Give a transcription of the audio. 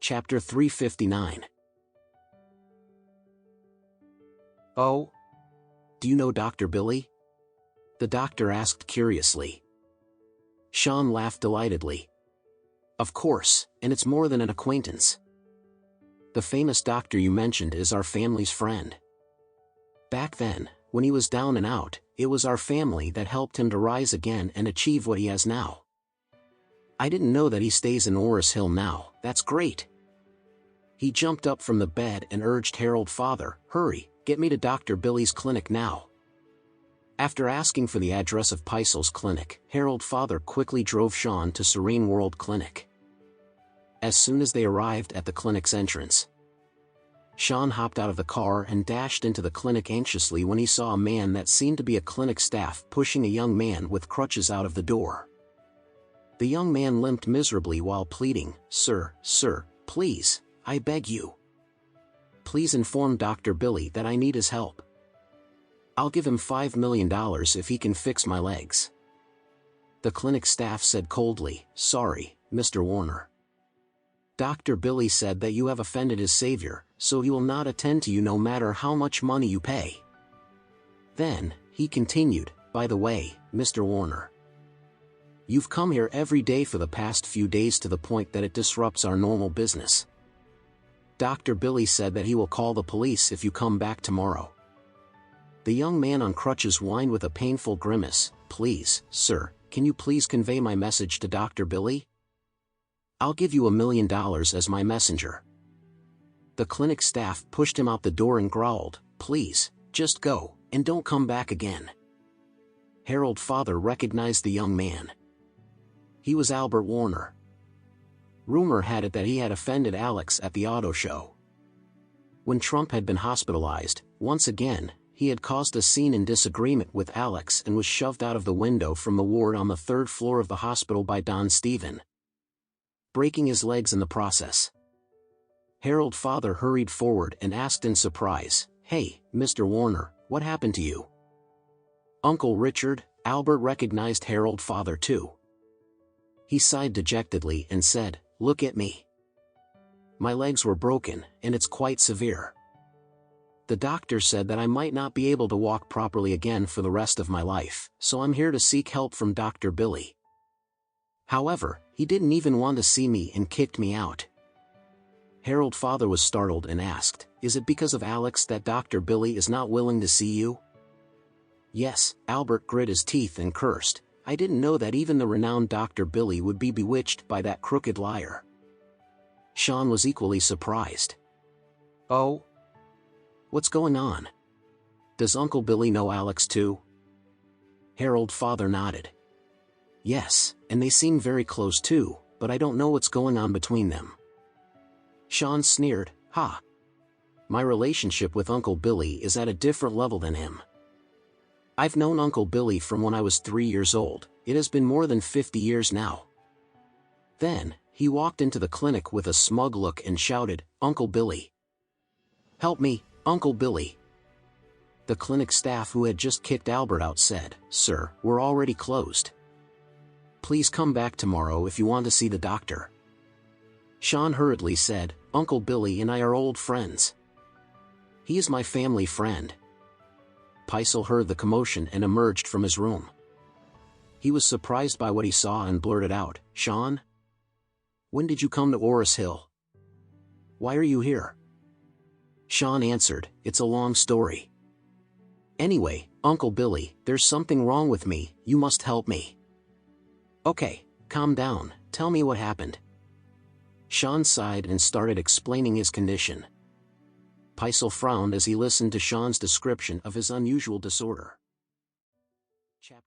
Chapter 359. Oh? Do you know Dr. Billy? The doctor asked curiously. Sean laughed delightedly. Of course, and it's more than an acquaintance. The famous doctor you mentioned is our family's friend. Back then, when he was down and out, it was our family that helped him to rise again and achieve what he has now. I didn't know that he stays in Orris Hill now. That's great. He jumped up from the bed and urged Harold father, hurry, get me to Dr. Billy's clinic now. After asking for the address of Peisel's clinic, Harold father quickly drove Sean to Serene World Clinic. As soon as they arrived at the clinic's entrance, Sean hopped out of the car and dashed into the clinic anxiously when he saw a man that seemed to be a clinic staff pushing a young man with crutches out of the door. The young man limped miserably while pleading, Sir, please, I beg you. Please inform Dr. Billy that I need his help. I'll give him $5 million if he can fix my legs. The clinic staff said coldly, Sorry, Mr. Warner. Dr. Billy said that you have offended his savior, so he will not attend to you no matter how much money you pay. Then, he continued, By the way, Mr. Warner. You've come here every day for the past few days to the point that it disrupts our normal business. Dr. Billy said that he will call the police if you come back tomorrow. The young man on crutches whined with a painful grimace, Please, sir, can you please convey my message to Dr. Billy? I'll give you $1 million as my messenger. The clinic staff pushed him out the door and growled, Please, just go, and don't come back again. Harold father recognized the young man. He was Albert Warner. Rumor had it that he had offended Alex at the auto show. When Trump had been hospitalized, once again, he had caused a scene and disagreement with Alex and was shoved out of the window from the ward on the 3rd floor of the hospital by Don Stephen, breaking his legs in the process. Harold father hurried forward and asked in surprise, Hey, Mr. Warner, what happened to you? Uncle Richard. Albert recognized Harold father too. He sighed dejectedly and said, Look at me. My legs were broken, and it's quite severe. The doctor said that I might not be able to walk properly again for the rest of my life, so I'm here to seek help from Dr. Billy. However, he didn't even want to see me and kicked me out. Harold father was startled and asked, Is it because of Alex that Dr. Billy is not willing to see you? Yes, Albert grit his teeth and cursed, I didn't know that even the renowned Dr. Billy would be bewitched by that crooked liar. Sean was equally surprised. Oh? What's going on? Does Uncle Billy know Alex too? Harold father nodded. Yes, and they seem very close too, but I don't know what's going on between them. Sean sneered, Ha! My relationship with Uncle Billy is at a different level than him. I've known Uncle Billy from when I was 3 years old. It has been more than 50 years now. Then, he walked into the clinic with a smug look and shouted, Uncle Billy. Help me, Uncle Billy. The clinic staff who had just kicked Albert out said, Sir, we're already closed. Please come back tomorrow if you want to see the doctor. Sean hurriedly said, Uncle Billy and I are old friends. He is my family friend. Peisel heard the commotion and emerged from his room. He was surprised by what he saw and blurted out, Sean? When did you come to Orris Hill? Why are you here? Sean answered, It's a long story. Anyway, Uncle Billy, there's something wrong with me, you must help me. Okay, calm down, tell me what happened. Sean sighed and started explaining his condition. Peisel frowned as he listened to Sean's description of his unusual disorder. Chapter